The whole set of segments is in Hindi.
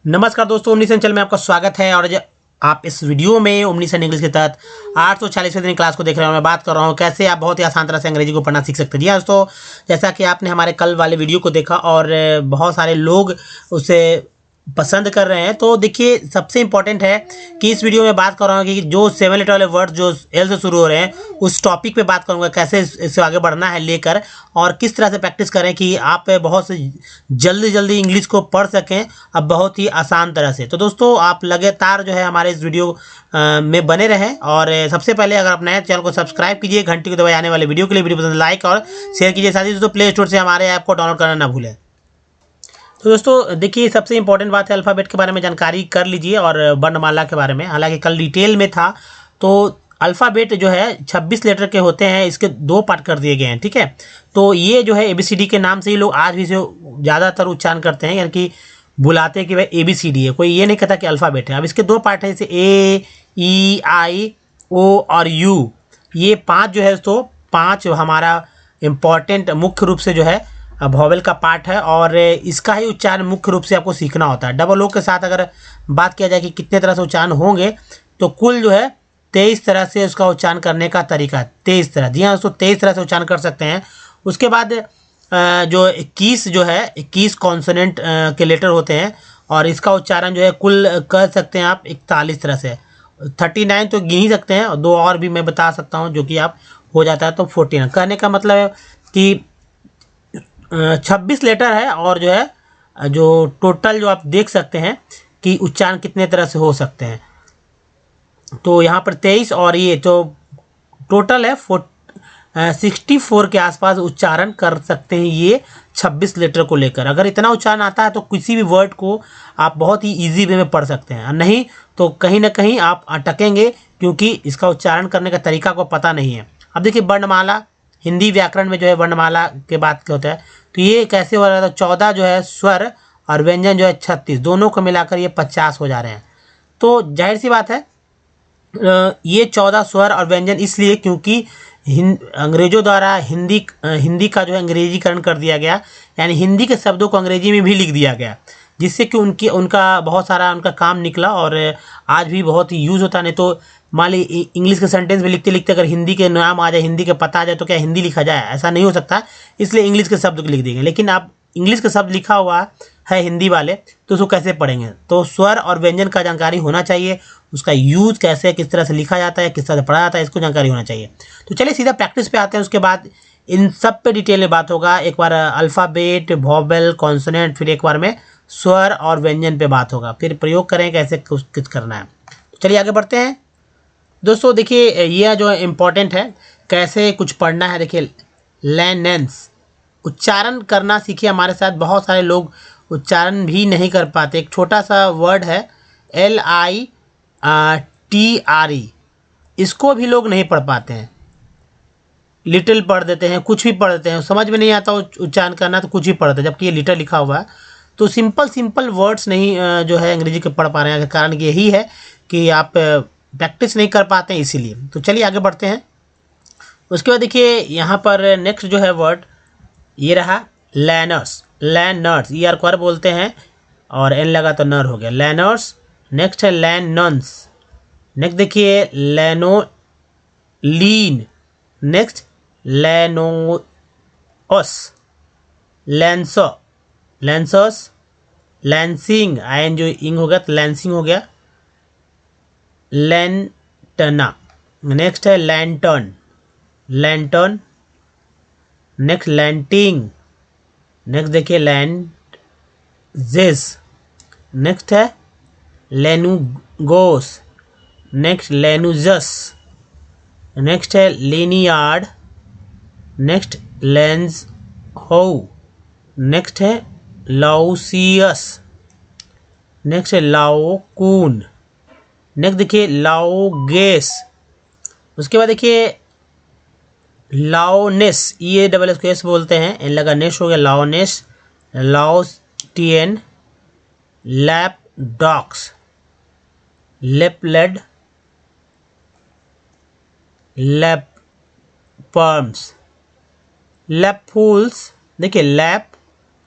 नमस्कार दोस्तों, ओमनीसन चैनल में आपका स्वागत है। और आप इस वीडियो में ओमनीसन इंग्लिश के तहत 840वें दिन क्लास को देख रहे हो। मैं बात कर रहा हूँ कैसे आप बहुत ही आसान तरह से अंग्रेजी को पढ़ना सीख सकते हैं। जी हाँ दोस्तों, जैसा कि आपने हमारे कल वाले वीडियो को देखा और बहुत सारे लोग उसे पसंद कर रहे हैं, तो देखिए सबसे इम्पोर्टेंट है कि इस वीडियो में बात कर रहा हूँ कि जो 7 लेटर वाले वर्ड जो एल से शुरू हो रहे हैं उस टॉपिक पे बात करूँगा, कैसे इससे आगे बढ़ना है लेकर, और किस तरह से प्रैक्टिस करें कि आप बहुत से जल्दी जल्दी इंग्लिश को पढ़ सकें अब बहुत ही आसान तरह से। तो दोस्तों आप लगातार जो है हमारे इस वीडियो में बने रहें। और सबसे पहले अगर आप नए चैनल को सब्सक्राइब कीजिए, घंटी को दबाए आने वाले वीडियो के लिए वीडियो पसंद लाइक और शेयर कीजिए। साथ ही दोस्तों प्ले स्टोर से हमारे ऐप को डाउनलोड करना ना भूलें। तो दोस्तों देखिए सबसे इंपॉर्टेंट बात है, अल्फ़ाबेट के बारे में जानकारी कर लीजिए और वर्णमाला के बारे में। हालांकि कल डिटेल में था, तो अल्फ़ाबेट जो है 26 लेटर के होते हैं, इसके 2 पार्ट कर दिए गए हैं। ठीक है, तो ये जो है ABCD के नाम से ही लोग आज भी इसे ज़्यादातर उच्चारण करते हैं, यानी कि बुलाते हैं कि भाई ABCD है, कोई ये नहीं कहता कि अल्फ़ाबेट है। अब इसके 2 पार्ट हैं, जैसे A, E, I, O और U। ये 5 जो है तो 5 हमारा इम्पॉर्टेंट मुख्य रूप से जो है वॉवेल का पार्ट है, और इसका ही उच्चारण मुख्य रूप से आपको सीखना होता है। डबल ओ के साथ अगर बात किया जाए कि कितने तरह से उच्चारण होंगे, तो कुल जो है 23 तरह से उसका उच्चारण करने का तरीका है। 23 तरह, जी हाँ दोस्तों, 23 तरह से उच्चारण कर सकते हैं। उसके बाद जो 21 जो है 21 कॉन्सोनेंट के लेटर होते हैं, और इसका उच्चारण जो है कुल कर सकते हैं आप 41 तरह से। 39 तो गिन ही सकते हैं, और 2 और भी मैं बता सकता हूँ जो कि आप हो जाता है तो 14। कहने का मतलब है कि 26 लेटर है, और जो है जो टोटल जो आप देख सकते हैं कि उच्चारण कितने तरह से हो सकते हैं। तो यहाँ पर 23 और ये तो टोटल है 64 के आसपास उच्चारण कर सकते हैं ये 26 लेटर को लेकर। अगर इतना उच्चारण आता है तो किसी भी वर्ड को आप बहुत ही इजी वे में पढ़ सकते हैं, नहीं तो कहीं ना कहीं आप अटकेंगे, क्योंकि इसका उच्चारण करने का तरीका को पता नहीं है। अब देखिए वर्णमाला, हिंदी व्याकरण में जो है वर्णमाला के बात क्या होता है, तो ये कैसे हो रहा है, तो 14 जो है स्वर और व्यंजन जो है 36, दोनों को मिलाकर ये 50 हो जा रहे हैं। तो जाहिर सी बात है ये 14 स्वर और व्यंजन इसलिए क्योंकि अंग्रेजों द्वारा हिंदी का जो है अंग्रेजीकरण कर दिया गया, यानी हिंदी के शब्दों को अंग्रेजी में भी लिख दिया गया, जिससे कि उनका बहुत सारा उनका काम निकला, और आज भी बहुत ही यूज़ होता। नहीं तो मान ली इंग्लिश के सेंटेंस में लिखते लिखते अगर हिंदी के नाम आ जाए, हिंदी के पता आ जाए, तो क्या हिंदी लिखा जाए? ऐसा नहीं हो सकता, इसलिए इंग्लिश के शब्द लिख देंगे। लेकिन आप इंग्लिश का शब्द लिखा हुआ है हिंदी वाले, तो उसको कैसे पढ़ेंगे? तो स्वर और व्यंजन का जानकारी होना चाहिए, उसका यूज कैसे, किस तरह से लिखा जाता है, किस तरह से पढ़ा जाता है, इसको जानकारी होना चाहिए। तो चलिए सीधा प्रैक्टिस पे आते हैं, उसके बाद इन सब पे डिटेल में बात होगा। एक बार अल्फ़ाबेट, वॉवेल, कॉन्सोनेंट, फिर एक बार में स्वर और व्यंजन पे बात होगा, फिर प्रयोग करें कैसे कुछ करना है। तो चलिए आगे बढ़ते हैं दोस्तों। देखिए ये जो इम्पोर्टेंट है कैसे कुछ पढ़ना है। देखिए लेनेंस, उच्चारण करना सीखिए हमारे साथ। बहुत सारे लोग उच्चारण भी नहीं कर पाते। एक छोटा सा वर्ड है LITRE, इसको भी लोग नहीं पढ़ पाते हैं। लिटिल पढ़ देते हैं, कुछ भी पढ़ देते हैं, समझ में नहीं आता उच्चारण करना तो कुछ भी पढ़ देते हैं, जबकि ये लिटिल लिखा हुआ है। तो सिंपल वर्ड्स नहीं जो है अंग्रेजी के पढ़ पा रहे हैं, कारण यही है कि आप प्रैक्टिस नहीं कर पाते हैं, इसीलिए। तो चलिए आगे बढ़ते हैं। उसके बाद देखिए यहाँ पर नेक्स्ट जो है वर्ड ये रहा लैनर्स। लैनर्स, ER को बोलते हैं, और N लगा तो नर हो गया, लैनर्स। नेक्स्ट है लैनन्स। नेक्स्ट देखिए लैनोलीन। नेक्स्ट लैनोस, लैंसो, लैंसोस, लैंसिंग, IN जो इंग हो गया तो लैंसिंग हो गया, लैंटना। नेक्स्ट है लैंटर्न, लैंटर्न। नेक्स्ट लैंटिंग। नेक्स्ट देखिए लैंजेस। नेक्स्ट है लेनुगोस। नेक्स्ट लेनुजस। नेक्स्ट है लेनियार्ड। नेक्स्ट लेंस हो। नेक्स्ट है लाउसियस। नेक्स्ट है लाओकून। नेक्स्ट देखिए लाओगेस। उसके बाद देखिए लाओनेस, EASS बोलते हैं, N लगा नेस हो गया, लाओनेस। लाओस्टियन, लैपडॉक्स, लेपलेड, लैपपर्म्स, लैपफूल्स। देखिए लैप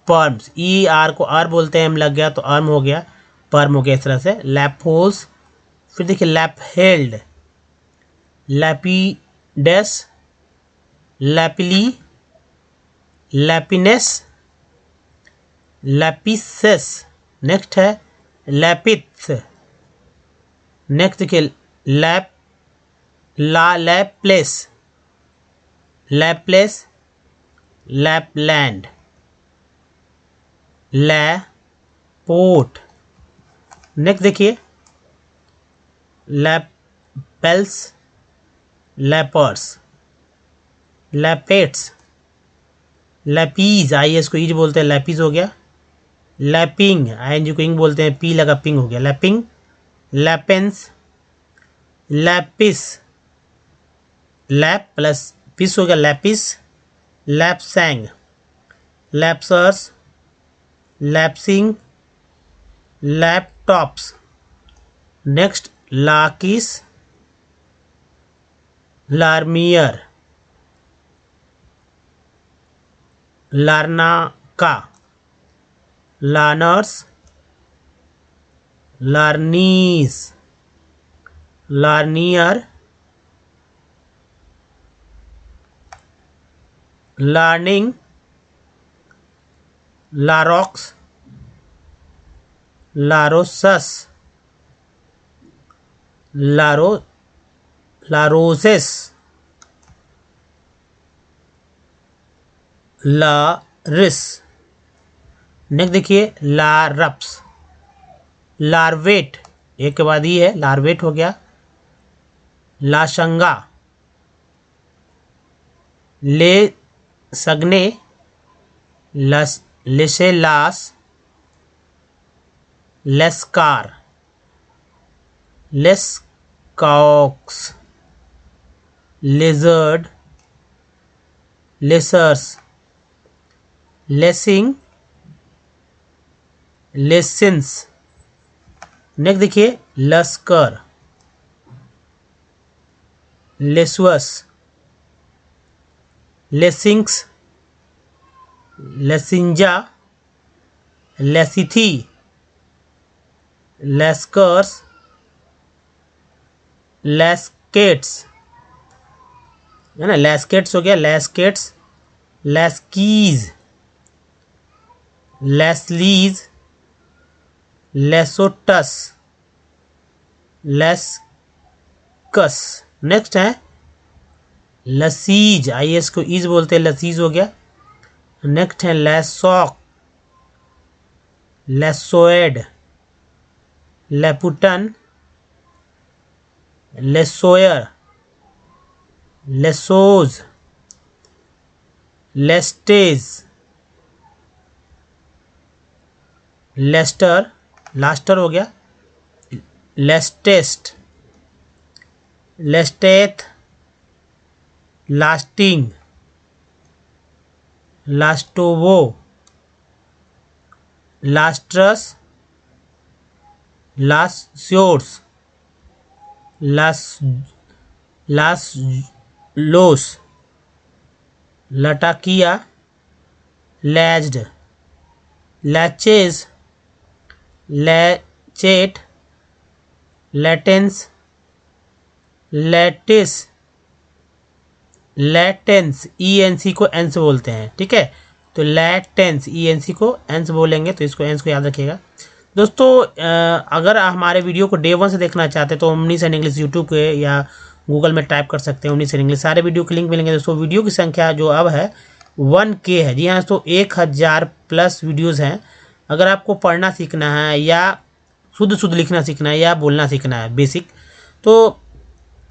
पर्म्स, ER को आर बोलते हैं, M लग गया तो अर्म हो गया। पर्म हो गया इस तरह से, लैपोस। फिर देखिए लैप हेल्ड, लैपीडेस, लैपिली, लैपिनेस, लैपिसेस। नेक्स्ट है लैपिथ्स। नेक्स्ट देखिए lap, lapless, lapless, Lapland, Laporte. Next देखिए lapels, lappers, lappets, lapies, I S को ईज बोलते हैं, लैपीज हो गया। लैपिंग, आई एन जी को इंग बोलते हैं, पी लगा पिंग हो गया, लैपिंग। लैपेंस, लैपिस, लैप प्लस पिस हो गया, lapis. Lapsang, lapsers, lapsing, laptops. Next लाकिस, लार्मियर, लार्नाका, लार्नर्स, लार्नीस, लार्नियर, लर्निंग, लारोक्स, लारोसस, लारोसेस, लारिस। नेक्स्ट देखिए लारप्स, लार्वेट, एक के बाद ही है, लार्वेट हो गया। लाशंगा, ले सगने, लेसेलास, लेस्कार, लेस्कॉक्स, लेजर्ड, लेसर्स, लेसिंग, लेसिंस। नेक्स्ट देखिए लस्कर, लेसुअस, लेसिंक्स, लेसिंजा, लेसिथी, लेस्कर्स, लेस्केट्स, है ना, लेस्केट्स हो गया, लेस्केट्स। लेस्कीज, लेस्लीज, लेसोटस, लेस्कस। नेक्स्ट है लसीज, आई एस को ईज बोलते हैं, लसीज हो गया। नेक्स्ट है लेसॉक, लेसोएड, लेपुटन, लेसोयर, लेसोज, लेस्टेज, लेस्टर, लास्टर हो गया। लेस्टेस्ट, लेस्टेथ, लास्टिंग, लास्टोवो, लास्ट्रस, लास्योर्स, लासलोस, लटाकिया, लैज्ड, लैचेज, लैचेट, लैटेंस, लैटिस, लैटेंस, ई एन सी को एंस बोलते हैं, ठीक है। तो लैटेंस, ई एन सी को एंस बोलेंगे, तो इसको एंस को याद रखिएगा दोस्तों। अगर हमारे वीडियो को डे 1 से देखना चाहते हैं तो ओमनी एंड इंग्लिश यूट्यूब पे या गूगल में टाइप कर सकते हैं, ओमनी एंड इंग्लिश, सारे वीडियो के लिंक मिलेंगे दोस्तों। वीडियो की संख्या जो अब है 1K है, जी हाँ दोस्तों, 1000+ वीडियोज़ हैं। अगर आपको पढ़ना सीखना है या शुद्ध लिखना सीखना है या बोलना सीखना है बेसिक, तो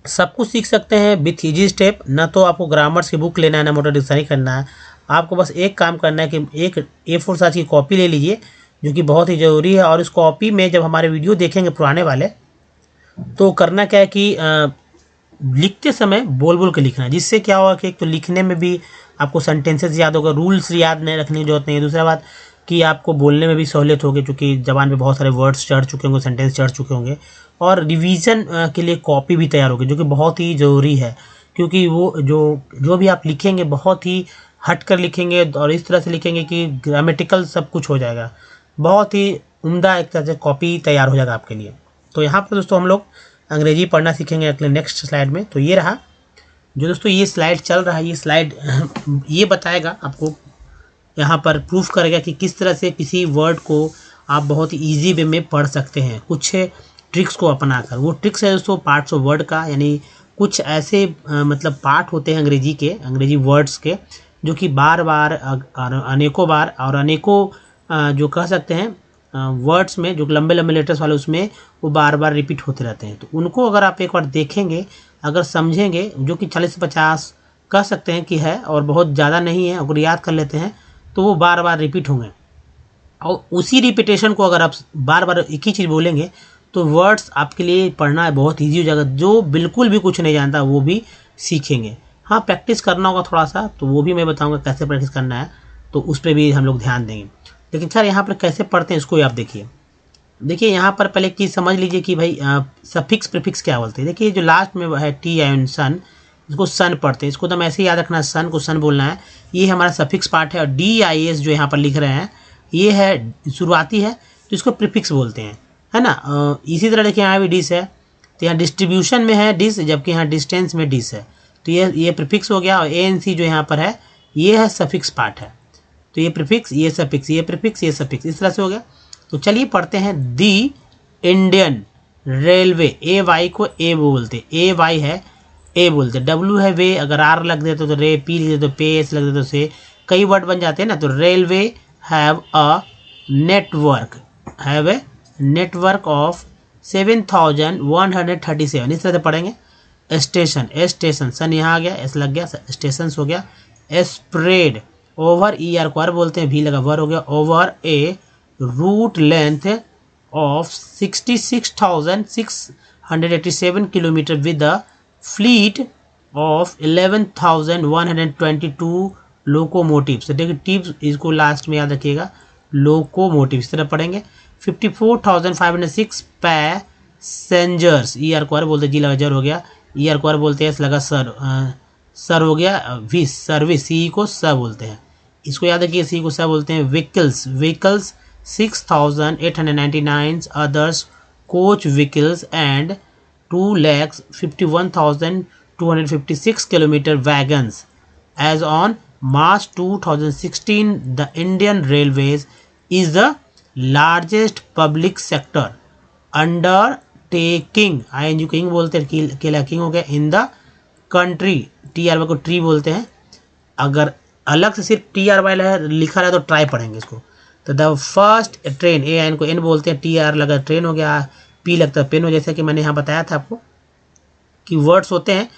सब कुछ सीख सकते हैं विथ ईजी स्टेप। ना तो आपको ग्रामर्स की बुक लेना है, ना मोटर डिक्शनरी करना है। आपको बस एक काम करना है कि एक A4 साइज की कॉपी ले लीजिए, जो कि बहुत ही ज़रूरी है। और इस कॉपी में जब हमारे वीडियो देखेंगे पुराने वाले, तो करना क्या है कि लिखते समय बोल बोल के लिखना है, जिससे क्या होगा कि एक तो लिखने में भी आपको सेंटेंसेस याद होगा, रूल्स याद नहीं रखने की जरूरत नहीं है। दूसरा बात कि आपको बोलने में भी सहूलियत होगी, क्योंकि ज़बान पे बहुत सारे वर्ड्स चढ़ चुके होंगे, सेंटेंस चढ़ चुके होंगे। और रिवीजन के लिए कॉपी भी तैयार होगी, जो कि बहुत ही ज़रूरी है, क्योंकि वो जो भी आप लिखेंगे बहुत ही हट कर लिखेंगे और इस तरह से लिखेंगे कि ग्रामेटिकल सब कुछ हो जाएगा। बहुत ही उम्दा एक तरह से कॉपी तैयार हो जाएगा आपके लिए। तो यहाँ पर दोस्तों हम लोग अंग्रेजी पढ़ना सीखेंगे अगले नेक्स्ट स्लाइड में। तो ये रहा जो दोस्तों ये स्लाइड चल रहा है, ये स्लाइड ये बताएगा आपको, यहाँ पर प्रूफ करेगा कि किस तरह से किसी वर्ड को आप बहुत ईजी वे में पढ़ सकते हैं कुछ ट्रिक्स को अपनाकर। वो ट्रिक्स है दोस्तों पार्ट्स ऑफ वर्ड का, यानी कुछ ऐसे मतलब पार्ट होते हैं अंग्रेजी के, अंग्रेजी वर्ड्स के, जो कि बार बार अनेकों बार और अनेकों जो कह सकते हैं वर्ड्स में जो लंबे लंबे लेटर्स वाले उसमें वो बार बार रिपीट होते रहते हैं। तो उनको अगर आप एक बार देखेंगे, अगर समझेंगे, जो कि 40 से 50 कह सकते हैं कि है और बहुत ज़्यादा नहीं है, अगर याद कर लेते हैं तो वो बार बार रिपीट होंगे। और उसी रिपीटेशन को अगर आप बार बार एक ही चीज़ बोलेंगे तो वर्ड्स आपके लिए पढ़ना बहुत ईजी हो जाएगा। जो बिल्कुल भी कुछ नहीं जानता वो भी सीखेंगे। हाँ, प्रैक्टिस करना होगा थोड़ा सा, तो वो भी मैं बताऊंगा कैसे प्रैक्टिस करना है, तो उस पर भी हम लोग ध्यान देंगे। लेकिन सर यहाँ पर कैसे पढ़ते हैं इसको आप देखिए यहाँ पर पहले एक चीज़ समझ लीजिए कि भाई सफिक्स प्रीफिक्स क्या बोलते हैं। देखिए जो लास्ट में है टी आई सन, इसको सन पढ़ते हैं, इसको तो ऐसे ही याद रखना है, सन को सन बोलना है। ये हमारा सफिक्स पार्ट है। और डी आई एस जो यहाँ पर लिख रहे हैं ये है शुरुआती है, तो इसको प्रीफिक्स बोलते हैं, है ना। इसी तरह देखिए यहाँ भी डिस है, तो यहाँ डिस्ट्रीब्यूशन में है डिस, जबकि यहाँ डिस्टेंस में डिस है, तो ये प्रीफिक्स हो गया। और ए एन सी जो यहाँ पर है ये है सफिक्स पार्ट है, तो ये प्रीफिक्स, ये सफिक्स, ये प्रीफिक्स, ये सफिक्स, इस तरह से हो गया। तो चलिए पढ़ते हैं। दी इंडियन रेलवे, ए वाई को ए बोलते, ए वाई है ए बोलते, डब्ल्यू है वे, अगर आर लग दे तो रे, पी लिख दे तो पे, एस लग दे तो से, कई वर्ड बन जाते हैं ना। तो railway have a network, have a network of 7137, इस तरह से पढ़ेंगे। स्टेशन, ए स्टेशन, सन यहाँ आ गया, एस लग गया, स्टेशन हो गया। स्प्रेड ओवर, ई आर को आर बोलते हैं, भी लगा वर हो गया, over a route length of 66,687 kilometre with the fleet of 11,122 locomotive. तो देखिए टिप्स इसको लास्ट में याद रखिएगा, लोकोमोटिव इस तरह पढ़ेंगे। 54,506 पैसेंजर्स, ई आर को आर बोलते, जी लगा जर हो गया, ई आर को आर बोलते हैं, एस लगा सर, सर हो गया, विस सर्विस, सी को स बोलते हैं, इसको याद रखिए, सी को स बोलते हैं। Vehicles, vehicles 6,899 others coach vehicles and 2,51,256 kilometre wagons as on March 2016. The Indian Railways is the largest public sector undertaking, ING king बोलते हैं, केला किंग हो गया, in the country, TRY को ट्री बोलते हैं। अगर अलग से सिर्फ TRY लिखा रहा तो ट्राई पढ़ेंगे इसको। तो the first train, A N को एन बोलते हैं, TR लगा ट्रेन हो गया, पी लगता है पेन हो, जैसा कि मैंने यहाँ बताया था आपको कि वर्ड्स होते हैं।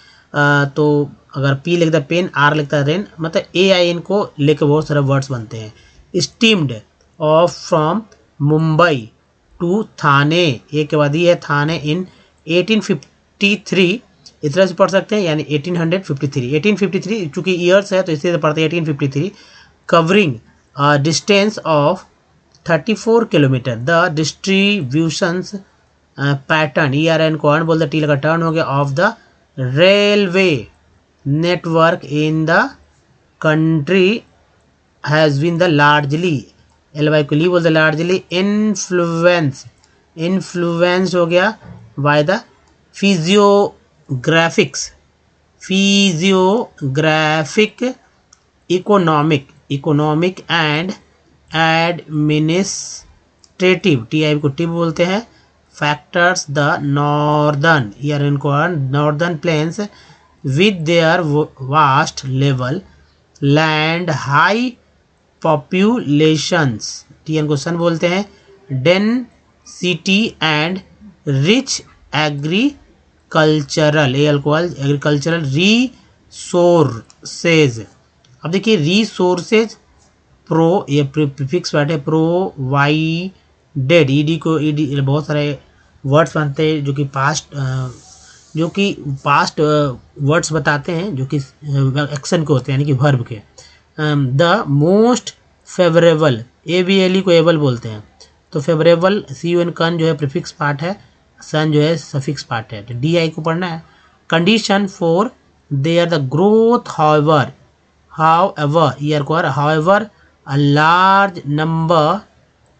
तो अगर पी लिखता है पेन, आर लिखता है रेन, मतलब ए आई एन को लेकर बहुत सारे वर्ड्स बनते हैं। Steamed off from Mumbai to Thane, A के बाद ये है थाने, इन 1853, इस तरह से पढ़ सकते हैं, यानी 1853 चूँकि ईयर्स है तो इसी से पढ़ते हैं 1853। Covering distance of 34 kilometre, the distributions pattern, E R N को अर्न बोलते, टी लगा टर्न हो गया, of the railway network in the country has been the largely, LY को ली बोलते, largely influenced हो गया by the physiographic, economic and administrative, TI को टी बोलते हैं, factors the northern, here इनको northern plains with their vast level land, high populations, TN को सन बोलते हैं, density and rich agricultural, agricultural resources। अब देखिए resources, प्रो, ये प्रीफिक्स वर्ड है, प्रोवाइडेड, ईडी को ईडी, बहुत सारे वर्ड्स बनते हैं जो कि पास्ट वर्ड्स बताते हैं, जो कि एक्शन के होते हैं, यानी कि वर्ब के। The most favourable, A B L E को एबल बोलते हैं, तो फेवरेबल, सी यू एन कन जो है प्रीफिक्स पार्ट है, सन जो है सफिक्स पार्ट है, तो डी आई को पढ़ना है। Condition for their the growth, however ईयर को however a large number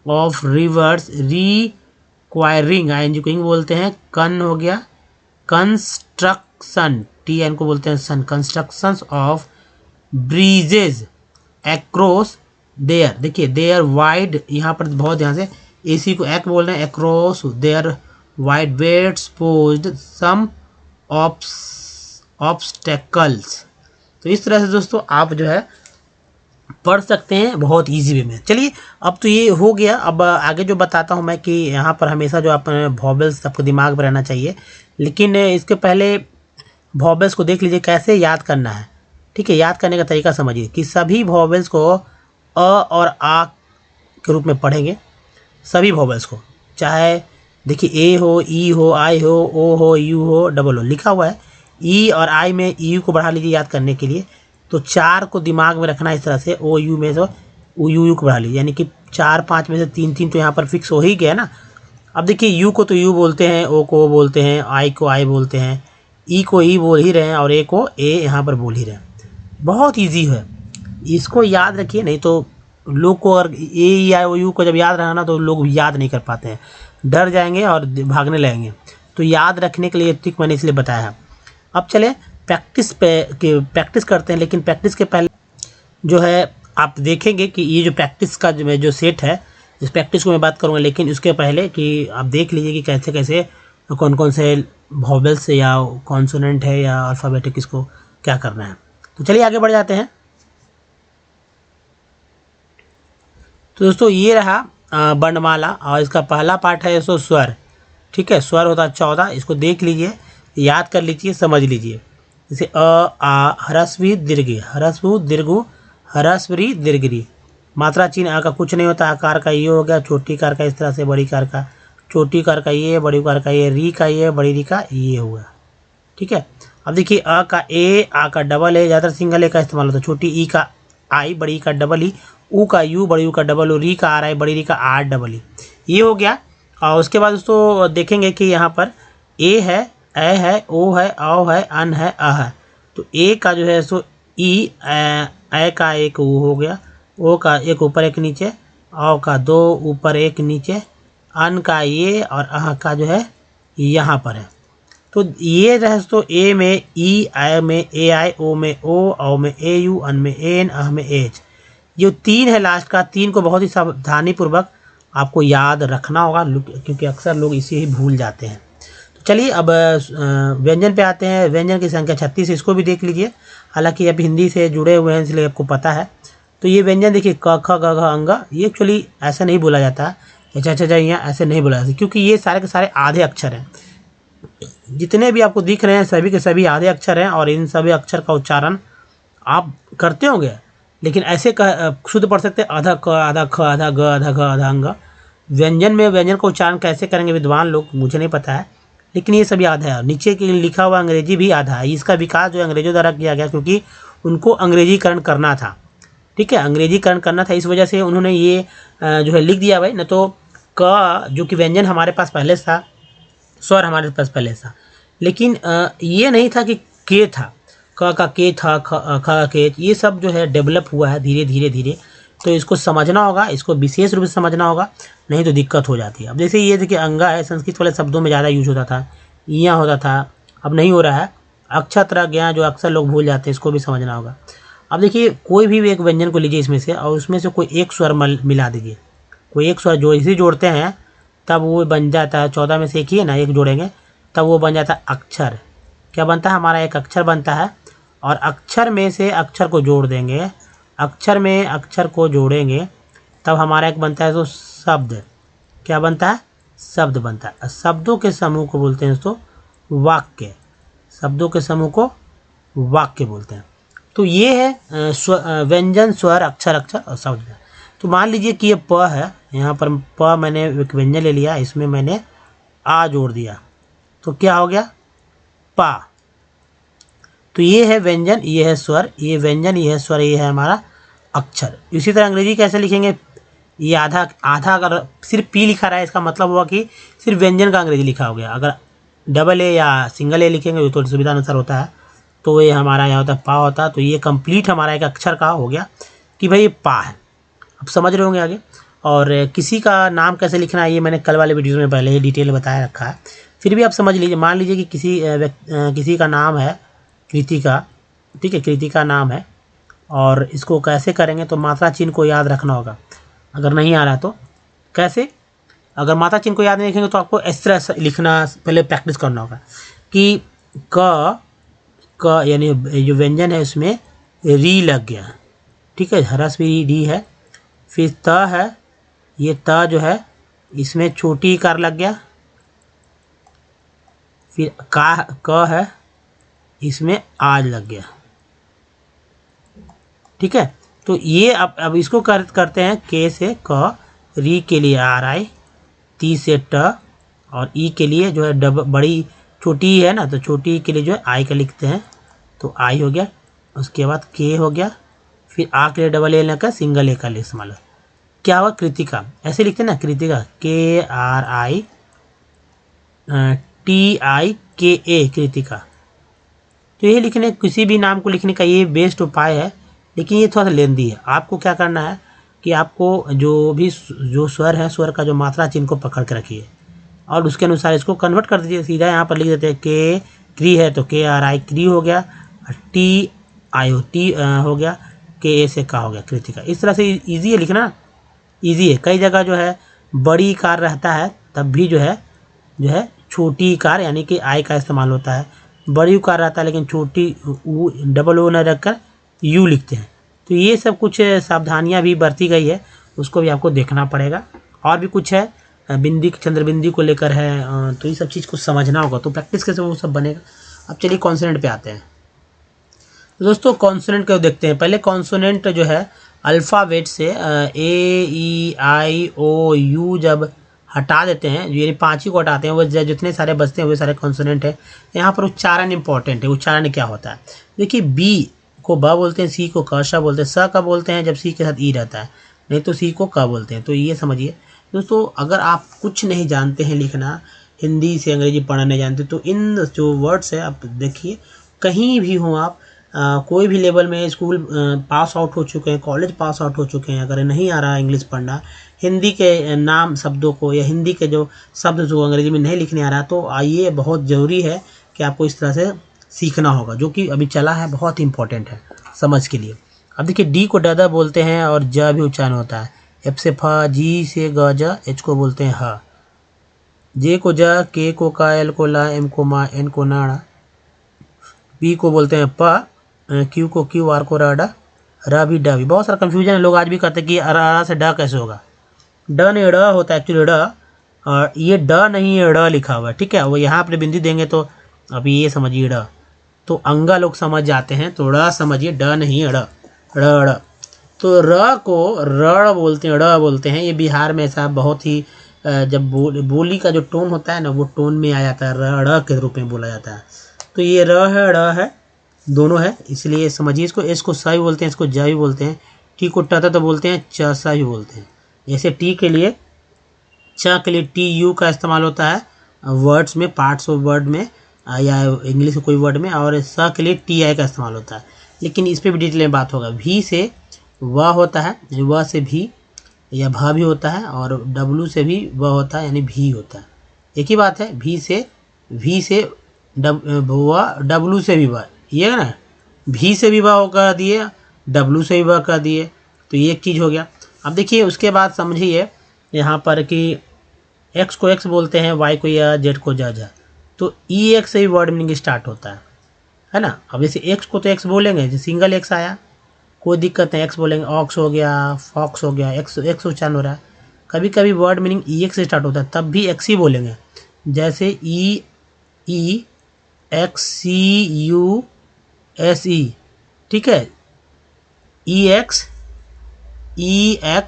of rivers requiring, ING को इंग बोलते हैं। कन हो गया कंस्ट्रक्शन, TN को बोलते हैं सन, constructions of bridges across their. देखिए देयर वाइड, यहाँ पर बहुत ध्यान से AC को एक बोल रहे हैं, across their wide wastes posed some obstacles. तो इस तरह से दोस्तों आप जो है पढ़ सकते हैं बहुत इजी वे में। चलिए अब तो ये हो गया, अब आगे जो बताता हूँ मैं कि यहाँ पर हमेशा जो आप वॉवेल्स आपको दिमाग में रहना चाहिए, लेकिन इसके पहले वॉवेल्स को देख लीजिए कैसे याद करना है। ठीक है, याद करने का तरीका समझिए कि सभी वॉवेल्स को अ और आ के रूप में पढ़ेंगे, सभी वॉवेल्स को, चाहे देखिए ए हो, ई हो, आई हो, ओ हो, यू हो, डबल हो, लिखा हुआ है। ई और आई में यू को बढ़ा लीजिए याद करने के लिए, तो 4 को दिमाग में रखना इस तरह से, ओ यू में से यू को बढ़ा लीजिए, यानी कि 4 5 में से 3 3 तो यहाँ पर फिक्स हो ही गया ना। अब देखिए यू को तो यू बोलते हैं, ओ को ओ बोलते हैं, आई को आई बोलते हैं, ई को ई बोल ही रहे हैं और ए को ए यहाँ पर बोल ही रहे हैं। बहुत ईजी है, इसको याद रखिए, नहीं तो लोग को अगर ए ई आई ओ यू को जब याद रहना ना तो लोग याद नहीं कर पाते हैं, डर जाएंगे और भागने लगेंगे। तो याद रखने के लिए ट्रिक मैंने इसलिए बताया है। अब चले प्रैक्टिस करते हैं, लेकिन प्रैक्टिस के पहले जो है आप देखेंगे कि ये जो प्रैक्टिस का जो सेट है, इस प्रैक्टिस को मैं बात करूँगा, लेकिन उसके पहले कि आप देख लीजिए कि कैसे कैसे कौन कौन से वॉवेल्स या कॉन्सोनेंट है या अल्फ़ाबेटिक, इसको क्या करना है। तो चलिए आगे बढ़ जाते हैं। तो दोस्तों ये रहा वर्णमाला और इसका पहला पार्ट है सो स्वर। ठीक है, स्वर होता है 14, इसको देख लीजिए, याद कर लीजिए, समझ लीजिए। जैसे अ आ, ह्रस्वी दीर्घ, ह्रस्व दीर्घ, ह्रस्वी दीर्घ। मात्रा चिन्ह आ का कुछ नहीं होता, आकार का ये हो गया, छोटी कार का इस तरह से, बड़ी कार का, छोटी कार का ये, बड़ी कार का ये, री का ये, बड़ी री का ये हुआ। ठीक है, अब देखिए अ का ए, आ का डबल ए, ज़्यादातर सिंगल ए का इस्तेमाल होता है, छोटी ई का आई, बड़ी का डबल ई, ऊ का यू, बड़ी यू का डबल ओ, री का आर आई, बड़ी री का आर डबल ई, ये हो गया। और उसके बाद दोस्तों देखेंगे कि यहाँ पर ए है, ए है, ओ है, औ है, अन है, अ है। तो ए का जो है सो ई, ए का एक ओ हो गया, ओ का एक ऊपर एक नीचे, औ का 2 ऊपर 1 नीचे, अन का ये और अह का जो है यहाँ पर है। तो ये रहे तो ए में ई, आई में ए आई, ओ में ओ, औ में ए यू, अन में एन, अह में एच। ये 3 है लास्ट का, 3 को बहुत ही सावधानी पूर्वक आपको याद रखना होगा, क्योंकि अक्सर लोग इसे ही भूल जाते हैं। तो चलिए अब व्यंजन पे आते हैं। व्यंजन की संख्या 36, इसको भी देख लीजिए, हालांकि अब हिंदी से जुड़े हुए हैं इसलिए आपको पता है। तो ये व्यंजन देखिए क ख ग घ अंग, ये एक्चुअली ऐसा नहीं बोला जाता है, यहाँ ऐसे नहीं बोला जाता, क्योंकि ये सारे के सारे आधे अक्षर हैं। जितने भी आपको दिख रहे हैं सभी के सभी आधे अक्षर हैं, और इन सभी अक्षर का उच्चारण आप करते होंगे, लेकिन ऐसे शुद्ध पढ़ सकते हैं, आधा क, आधा ख, आधा ग, आधा घ, आधा अंग। व्यंजन में व्यंजन का उच्चारण कैसे करेंगे विद्वान लोग, मुझे नहीं पता है, लेकिन ये सभी आधा है। नीचे की लिखा हुआ अंग्रेजी भी आधा है, इसका विकास जो अंग्रेजों द्वारा किया गया, क्योंकि उनको अंग्रेजीकरण करना था। ठीक है, अंग्रेजीकरण करना था, इस वजह से उन्होंने ये जो है लिख दिया भाई। न तो क जो कि व्यंजन हमारे पास पहले से था, स्वर हमारे पास पहले से था, लेकिन ये नहीं था कि के था, क का के था, ख का के, ये सब जो है डेवलप हुआ है धीरे धीरे धीरे। तो इसको समझना होगा, इसको विशेष रूप से समझना होगा, नहीं तो दिक्कत हो जाती है। अब जैसे ये देखिए अंगा है, संस्कृत वाले शब्दों में ज़्यादा यूज होता था, यहाँ होता था, अब नहीं हो रहा है। अक्षत्र ज्ञान जो अक्सर लोग भूल जाते हैं, इसको भी समझना होगा। अब देखिए कोई भी एक व्यंजन को लीजिए इसमें से, और उसमें से कोई एक स्वर मिला दीजिए, कोई एक स्वर जो इसी जोड़ते हैं तब वो बन जाता है, 14 में से एक ही है ना, एक जोड़ेंगे तब वो बन जाता है अक्षर। क्या बनता है हमारा, एक अक्षर बनता है, और अक्षर में से अक्षर को जोड़ देंगे, अक्षर में अक्षर को जोड़ेंगे तब हमारा एक बनता है तो शब्द। क्या बनता है, शब्द बनता है। शब्दों के समूह को बोलते हैं दोस्तों वाक्य, शब्दों के समूह को वाक्य बोलते हैं। तो ये है व्यंजन, स्वर, अक्षर, अक्षर और शब्द। तो मान लीजिए कि ये प है, यहाँ पर प मैंने एक व्यंजन ले लिया, इसमें मैंने आ जोड़ दिया, तो क्या हो गया पा। तो ये है व्यंजन, ये है स्वर, ये व्यंजन, ये है स्वर, ये है हमारा अक्षर। इसी तरह अंग्रेजी कैसे लिखेंगे, ये आधा आधा अगर सिर्फ पी लिखा रहा है, इसका मतलब हुआ कि सिर्फ व्यंजन का अंग्रेजी लिखा हो गया। अगर डबल ए या सिंगल ए लिखेंगे तो सुविधा अनुसार होता है, तो ये हमारा यहाँ होता है पा होता है। तो ये कंप्लीट हमारा एक अक्षर का हो गया कि भाई ये पा है। अब समझ रहे होंगे आगे। और किसी का नाम कैसे लिखना है ये मैंने कल वाले वीडियो में पहले ही डिटेल बताया रखा है। फिर भी आप समझ लीजिए, मान लीजिए कि किसी का नाम है कृतिका, ठीक है, कृतिका नाम है, और इसको कैसे करेंगे तो मात्रा चिन्ह को याद रखना होगा। अगर नहीं आ रहा तो कैसे, अगर मात्रा चिन्ह को याद नहीं रखेंगे तो आपको इस तरह से लिखना पहले प्रैक्टिस करना होगा कि क यानी जो व्यंजन है उसमें री लग गया, ठीक है, ह्रस्व भी री है। फिर त है, ये त जो है इसमें छोटी कार लग गया। फिर क है, इसमें आज लग गया, ठीक है। तो ये अब इसको करते हैं के से क, री के लिए आर आई, ती से ट, और ई के लिए जो है बड़ी छोटी है ना, तो छोटी के लिए जो है आई का लिखते हैं, तो आई हो गया। उसके बाद के हो गया, फिर आ के लिए डबल ए लगा, सिंगल ए का इस्तेमाल। क्या हुआ, कृतिका, ऐसे लिखते हैं ना, कृतिका, के आर आई टी आई के ए, कृतिका। तो ये लिखने, किसी भी नाम को लिखने का ये बेस्ट उपाय है, लेकिन ये थोड़ा सा लेंदी है। आपको क्या करना है कि आपको जो स्वर है, स्वर का जो मात्रा चिन्ह को पकड़ के रखिए और उसके अनुसार इसको कन्वर्ट कर दीजिए। सीधा यहाँ पर लिख देते हैं के क्री है तो के आर आई क्री हो गया, टी आई ओ टी हो गया, के ए से का हो गया, कृतिका। इस तरह से ईजी है लिखना, ईजी है। कई जगह जो है बड़ी कार रहता है तब भी जो है छोटी कार यानी कि आई का इस्तेमाल होता है। बड़ी कार रहता है लेकिन छोटी डबल ओ न रखकर यू लिखते हैं। तो ये सब कुछ सावधानियां भी बरती गई है, उसको भी आपको देखना पड़ेगा। और भी कुछ है, बिंदी चंद्रबिंदी को लेकर है, तो ये सब चीज़ को समझना होगा, तो प्रैक्टिस कैसे वो सब बनेगा। अब चलिए कॉन्सोनेंट पे आते हैं। तो दोस्तों कॉन्सोनेंट को देखते हैं। पहले कॉन्सोनेंट जो है अल्फ़ाबेट से ए ई आई ओ यू जब हटा देते हैं, ये 5 ही को हटाते हैं, वो जितने सारे बचते हैं वो सारे कॉन्सोनेंट है। यहाँ पर उच्चारण इंपॉर्टेंट है। उच्चारण क्या होता है, देखिए बी को ब बोलते हैं, सी को क श बोलते हैं, स का बोलते हैं जब सी के साथ ई रहता है, नहीं तो सी को क बोलते हैं। तो ये समझिए दोस्तों, अगर आप कुछ नहीं जानते हैं लिखना, हिंदी से अंग्रेजी पढ़ना नहीं जानते, तो इन जो वर्ड्स है आप देखिए, कहीं भी हो आप, कोई भी लेवल में, स्कूल पास आउट हो चुके हैं, कॉलेज पास आउट हो चुके हैं, अगर नहीं आ रहा इंग्लिश पढ़ना, हिंदी के नाम शब्दों को या हिंदी के जो शब्द जो अंग्रेजी में नहीं लिखने आ रहा, तो ये बहुत ज़रूरी है कि आपको इस तरह से सीखना होगा, जो कि अभी चला है, बहुत इंपॉर्टेंट है समझ के लिए। अब देखिए डी को ड बोलते हैं और ज भी उच्चारण होता है। एफ से फ, जी से ग ज, एच को बोलते हैं ह, जे को ज, के को का, एल को ला, एम को मा, एन को नाड़ा, पी को बोलते हैं प, क्यू को क्यू, आर को रा, रा भी डा भी। बहुत सारा कन्फ्यूजन है, लोग आज भी कहते हैं कि रा से ड कैसे होगा। ड नहीं ड़ होता है एक्चुअली, ड, और ये ड नहीं है, ड़ लिखा हुआ है, ठीक है। वो यहाँ पर बिंदी देंगे तो अभी ये समझिए ड, तो अंगा लोग समझ जाते हैं, तो ड़ समझिए, ड नहीं ड़, ड़। तो र को रण बोलते हैं, ड़ बोलते हैं। ये बिहार में ऐसा बहुत ही जब बोली का जो टोन होता है ना, वो टोन में आ जाता है, ड़ के रूप में बोला जाता है। तो ये र है, ड़ है, दोनों है, इसलिए समझिए इसको। एस को सा भी बोलते हैं, इसको ज भी बोलते हैं। टी को ट तो बोलते हैं, च सा भी बोलते हैं। जैसे टी के लिए, च के लिए टी यू का इस्तेमाल होता है वर्ड्स में, पार्ट्स ऑफ वर्ड में या इंग्लिश के कोई वर्ड में, और स के लिए टी आई का इस्तेमाल होता है। लेकिन इस पर भी डिटेल में बात होगा। वी से व होता है, व से भी या भ भी होता है, और डब्लू से भी व होता है यानी भी होता है, एक ही बात है। वी से डब्लू से भी व, ये ना, भी से भी व कर दिए, डब्लू से भी व कर दिए, तो ये एक चीज़ हो गया। अब देखिए उसके बाद समझिए यहाँ पर कि एक्स को एक्स बोलते हैं, वाई को या, जेड को जा, तो ई एक्स से ही वर्ड मीनिंग स्टार्ट होता है ना। अब जैसे एक्स को तो एक्स बोलेंगे, जैसे सिंगल एक्स आया कोई दिक्कत नहीं, एक्स बोलेंगे, ऑक्स हो गया, फॉक्स हो गया, एक्स उच्चारण हो रहा है। कभी कभी वर्ड मीनिंग ई एक्स से स्टार्ट होता है, तब भी एक्स ही बोलेंगे, जैसे ई एक्स सी यू एस ई, ठीक है, ई एक्स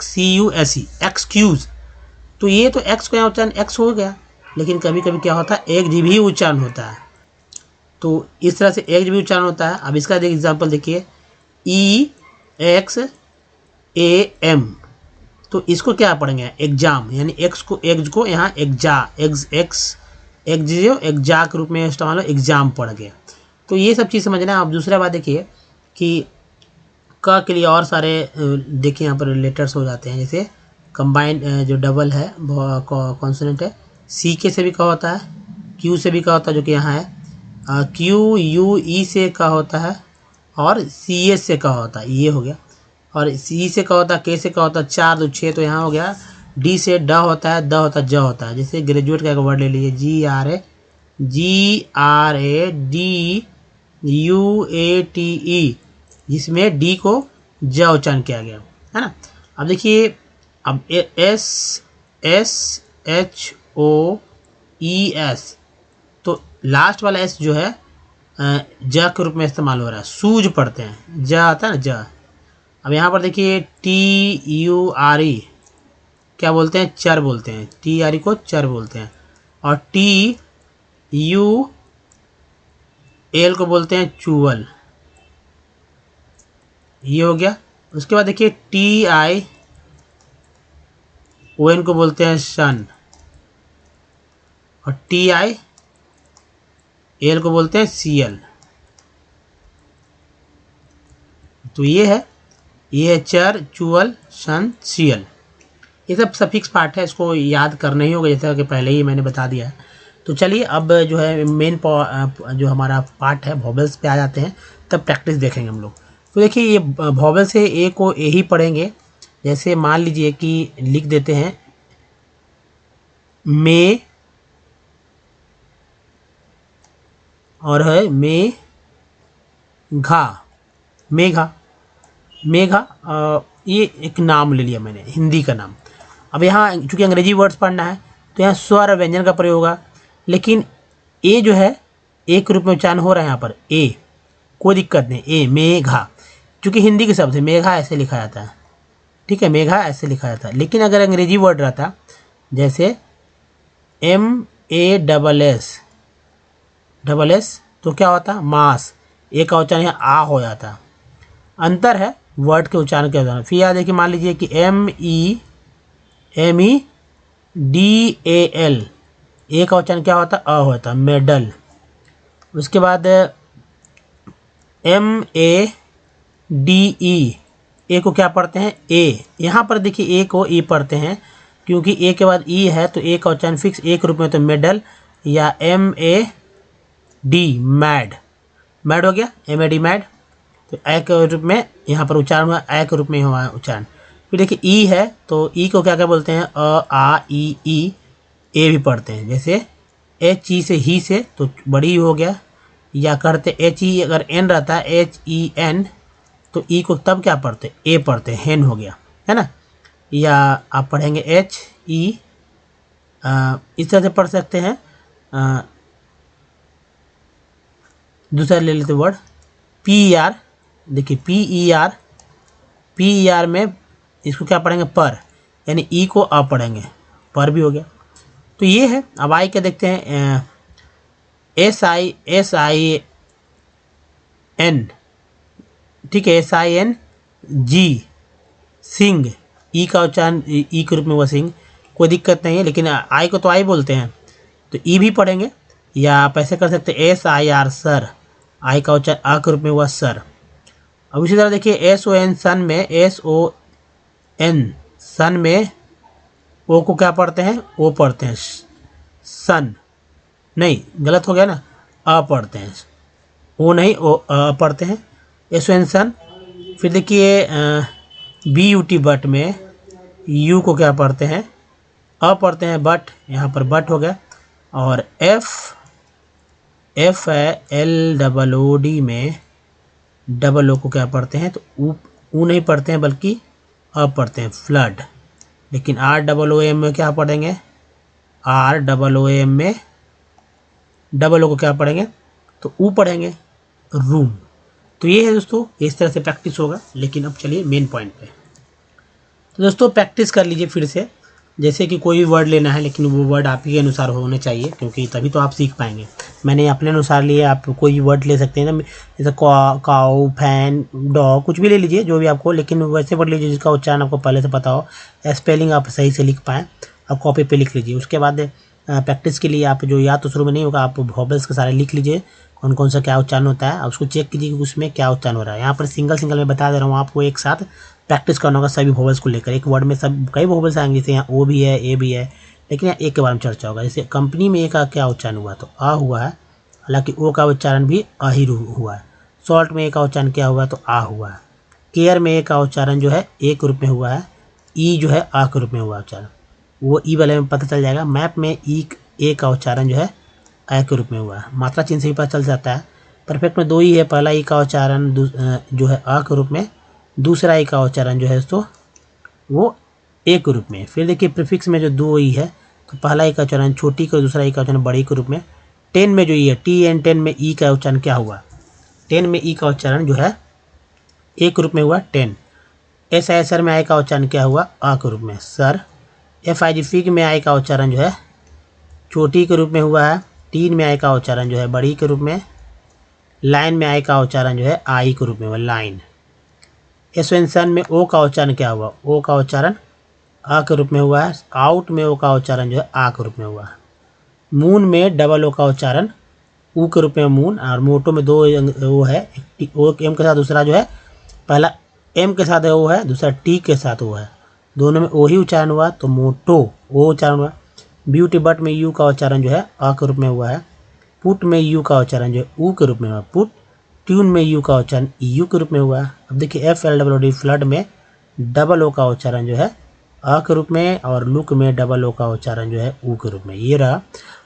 सी यू एस ई, एक्सक्यूज। तो ये तो एक्स का उच्चारण एक्स हो गया, लेकिन कभी कभी क्या होता है, एक जी भी उच्चारण होता है, तो इस तरह से एक जी भी उच्चारण होता है। अब इसका एग्जाम्पल देखिए, ई एक्स ए एम, तो इसको क्या पढ़ेंगे, एग्जाम, यानी एक्स को यहाँ एग्जा के रूप में इस्तेमाल हो, एग्जाम पढ़ गया। तो ये सब चीज़ समझना है। अब दूसरा बात देखिए कि क के लिए और सारे देखिए यहाँ पर लेटर्स हो जाते हैं, जैसे कंबाइन जो डबल है कॉन्सोनेंट है, सी के से भी कहा होता है, क्यू से भी कहा होता है जो कि यहाँ है, क्यू यू ई से कहा होता है, और सी एस से कहा होता है, ये हो गया। और सी से कहा होता है, के से कहा होता है, 4 2 6, तो यहाँ हो गया। डी से ड होता है, द होता है, ज होता है। जैसे ग्रेजुएट का एक वर्ड ले लीजिए, GRA DUATE, जिसमें डी को ज उच्चारण किया गया है ना। अब देखिए, अब SHOES, तो लास्ट वाला एस जो है ज के रूप में इस्तेमाल हो रहा है, सूज पढ़ते हैं, ज आता है ना, ज। अब यहाँ पर देखिए TURE क्या बोलते हैं, चर बोलते हैं, TRE को चर बोलते हैं, और TUL को बोलते हैं चूवल, ये हो गया। उसके बाद देखिए TION को बोलते हैं सन, और TIL को बोलते हैं CL। तो ये है चर, चूवल, सन, CL, ये सब सफिक्स पार्ट है, इसको याद करना ही होगा, जैसा कि पहले ही मैंने बता दिया है। तो चलिए अब जो है मेन जो हमारा पार्ट है वॉवेल्स पे आ जाते हैं, तब प्रैक्टिस देखेंगे हम लोग। तो देखिए, ये वॉवेल से ए को ए ही पढ़ेंगे। जैसे मान लीजिए कि लिख देते हैं मे, और है मेघा, ये एक नाम ले लिया मैंने, हिंदी का नाम। अब यहाँ चूंकि अंग्रेजी वर्ड्स पढ़ना है, तो यहाँ स्वर और व्यंजन का प्रयोग होगा, लेकिन ए जो है एक रूप में उच्चारण हो रहा है यहाँ पर, ए, कोई दिक्कत नहीं, ए मेघा, चूंकि हिंदी के शब्द है, मेघा ऐसे लिखा जाता है, ठीक है, मेघा ऐसे लिखा जाता है। लेकिन अगर अंग्रेजी वर्ड रहता, जैसे MASS, तो क्या होता, मास, ए का उच्चारण यहाँ आ हो जाता। अंतर है वर्ड के उच्चारण के दौरान। फिर याद है कि मान लीजिए कि MEDAL, ए का उच्चारण क्या होता, अ होता, मेडल। उसके बाद MADE, ए को क्या पढ़ते हैं, ए। यहाँ पर देखिए ए को ई पढ़ते हैं, क्योंकि ए के बाद ई है, तो ए का उच्चारण फिक्स एक रूप में, तो मेडल, या MAD, मैड हो गया, MAD मैड। तो ए के रूप में यहाँ पर उच्चारण हुआ, ए के रूप में हुआ उच्चारण। फिर देखिए ई है, तो ई को क्या क्या बोलते हैं, अ आ ई, ए भी पढ़ते हैं। जैसे HE से ही से, तो बड़ी हो गया, या करते HE, अगर एन रहता है HEN, तो ई को तब क्या पढ़ते, ए पढ़ते हैं, हेन हो गया, है ना। या आप पढ़ेंगे HE, इस तरह से पढ़ सकते हैं। दूसरा ले लेते वर्ड PER, देखिए PER में इसको क्या पढ़ेंगे, पर, यानी ई को अ पढ़ेंगे, पर भी हो गया। तो ये है। अब आई क्या देखते हैं, SIN, ठीक है, SING, सिंग, ई का उच्चारण ई के रूप में हुआ सिंग, कोई दिक्कत नहीं है, लेकिन आई को तो आई बोलते हैं, तो ई भी पढ़ेंगे। या आप ऐसे कर सकते हैं SIR, सर, आई का उच्चारण आ के रूप में हुआ सर। अब इसी तरह देखिए SON, सन में, SON, सन में ओ को क्या पढ़ते हैं, ओ पढ़ते हैं, सन, नहीं गलत हो गया ना, अ पढ़ते हैं, ओ नहीं, ओ अ पढ़ते हैं, SON, सन। फिर देखिए BUT, बट में यू को क्या पढ़ते हैं, अ पढ़ते हैं, बट, यहाँ पर बट हो गया। और FLOOD में डबल ओ को क्या पढ़ते हैं, तो ऊ नहीं पढ़ते हैं, बल्कि अ पढ़ते हैं, फ्लड। लेकिन ROOM में क्या पढ़ेंगे, ROOM में डबल ओ को क्या पढ़ेंगे, तो ऊ पढ़ेंगे, रूम। तो ये है दोस्तों, इस तरह से प्रैक्टिस होगा। लेकिन अब चलिए मेन पॉइंट पे। तो दोस्तों प्रैक्टिस कर लीजिए फिर से। जैसे कि कोई भी वर्ड लेना है, लेकिन वो वर्ड आप ही के अनुसार होने चाहिए, क्योंकि तभी तो आप सीख पाएंगे। मैंने अपने अनुसार लिए, आप कोई भी वर्ड ले सकते हैं ना, जैसे काऊ, फैन, डॉग, कुछ भी ले लीजिए जो भी आपको, लेकिन वैसे वर्ड लीजिए जिसका उच्चारण आपको पहले से पता हो, स्पेलिंग आप सही से लिख पाएँ। आप कॉपी पे लिख लीजिए। उसके बाद प्रैक्टिस के लिए आप जो याद तो शुरू में नहीं होगा, आप वॉवेल्स के सारे लिख लीजिए, कौन कौन सा क्या उच्चारण होता है, उसको चेक कीजिए कि उसमें क्या उच्चारण हो रहा है। यहाँ पर सिंगल में बता दे रहा हूँ आपको, एक साथ प्रैक्टिस करना होगा सभी वोवेल्स को लेकर। एक वर्ड में सब कई वोवेल्स आएंगे, जैसे यहाँ ओ भी है, ए भी है, लेकिन यहाँ ए के बारे में चर्चा होगा। जैसे कंपनी में ए का क्या उच्चारण हुआ, तो आ हुआ है, हालांकि ओ का उच्चारण भी आ ही हुआ है। सॉल्ट में ए का उच्चारण क्या हुआ, तो आ हुआ है। केयर में ए का उच्चारण जो है ए के रूप में हुआ है, ई जो है आ के रूप में हुआ उच्चारण, वो ई वाले में पता चल जाएगा। मैप में ई ए का उच्चारण जो है ए के रूप में हुआ है। मात्रा चिन्ह से भी पता चल जाता है। परफेक्ट में 2 ई है, पहला ई का उच्चारण जो है आ के रूप में, दूसरा ई का उच्चारण जो है तो वो ए के रूप में। फिर देखिए प्रीफिक्स में जो 2 ई है, तो पहला ई का उच्चारण छोटी के, दूसरा ई का उच्चारण बड़ी के रूप में। 10 में जो ई है, टी एन 10 में ई का उच्चारण क्या हुआ, 10 में ई का उच्चारण जो है ए के रूप में हुआ 10। एस आई सर में आई का उच्चारण क्या हुआ, आ के रूप में sir. F I G fig में आई का उच्चारण जो है छोटी के रूप में हुआ है। टीन में आई का उच्चारण जो है बड़ी के रूप में। लाइन में आई का उच्चारण जो है आई के रूप में हुआ लाइन। एसवेंसन में ओ का उच्चारण क्या हुआ, ओ का उच्चारण आ के रूप में हुआ है। आउट में ओ का उच्चारण जो है आ के रूप में हुआ है। मून में डबल ओ का उच्चारण ऊ के रूप में मून, और मोटो में 2 ओ है, ओ एम के साथ, दूसरा जो है पहला एम के साथ ओ है, दूसरा टी के साथ ओ है, दोनों में ओ ही उच्चारण हुआ, तो मोटो ओ उच्चारण हुआ। ब्यूटी बट में यू का उच्चारण जो है आ के रूप में हुआ है। पुट में यू का उच्चारण जो है ऊ के रूप में हुआ पुट। ट्यून में यू का उच्चारण यू के रूप में हुआ है। अब देखिए F L double O D flood में डबल ओ का उच्चारण जो है आ के रूप में, और लुक में डबल ओ का उच्चारण जो है ऊ के रूप में। ये रहा।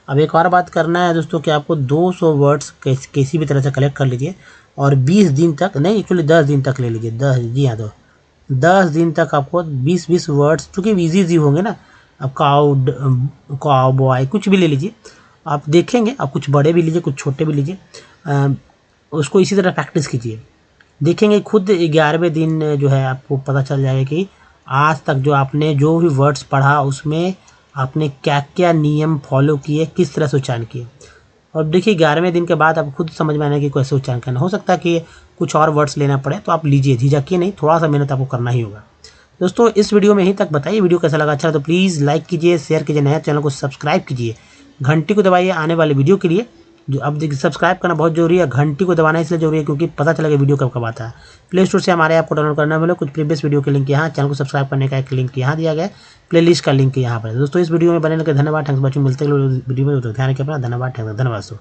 अब एक और बात करना है दोस्तों कि आपको 200 वर्ड्स किसी भी तरह से कलेक्ट कर लीजिए, और 20 दिन तक नहीं, एक्चुअली 10 दिन तक ले लीजिए, 10, जी हाँ, तो 10 दिन तक आपको 20 वर्ड्स, चूँकि ईजी होंगे ना। अब काउ बॉय कुछ भी ले लीजिए, आप देखेंगे। आप कुछ बड़े भी लीजिए, कुछ छोटे भी लीजिए, उसको इसी तरह प्रैक्टिस कीजिए। देखेंगे खुद 11वें दिन जो है आपको पता चल जाएगा कि आज तक जो आपने जो भी वर्ड्स पढ़ा उसमें आपने क्या क्या नियम फॉलो किए, किस तरह से उच्चारण किए। और देखिए 11वें दिन के बाद आपको खुद समझ में आना कि कैसे उच्चारण करना। हो सकता है कि कुछ और वर्ड्स लेना पड़े, तो आप लीजिए, झिझकिए नहीं, थोड़ा सा मेहनत आपको करना ही होगा। दोस्तों इस वीडियो में यहीं तक। बताइए वीडियो कैसा लगा, अच्छा तो प्लीज़ लाइक कीजिए, शेयर कीजिए, नया चैनल को सब्सक्राइब कीजिए, घंटी को दबाइए आने वाले वीडियो के लिए। जो अब देखिए सब्सक्राइब करना बहुत जरूरी है, घंटी को दबाना इसलिए जरूरी है क्योंकि पता चलेगा वीडियो कब कब आता है। प्ले स्टोर से हमारे ऐप को डाउनलोड करना मिले, कुछ प्रीवियस वीडियो के लिंक यहाँ, चैनल को सब्सक्राइब करने का एक लिंक यहाँ दिया गया, प्लेलिस्ट का लिंक यहाँ पर। दोस्तों इस वीडियो में बने रहकर धन्यवाद, थैंक्स फॉर वॉचिंग। मिलते हैं वीडियो में, ध्यान रखिए अपना, धन्यवाद, धन्यवाद दोस्तों।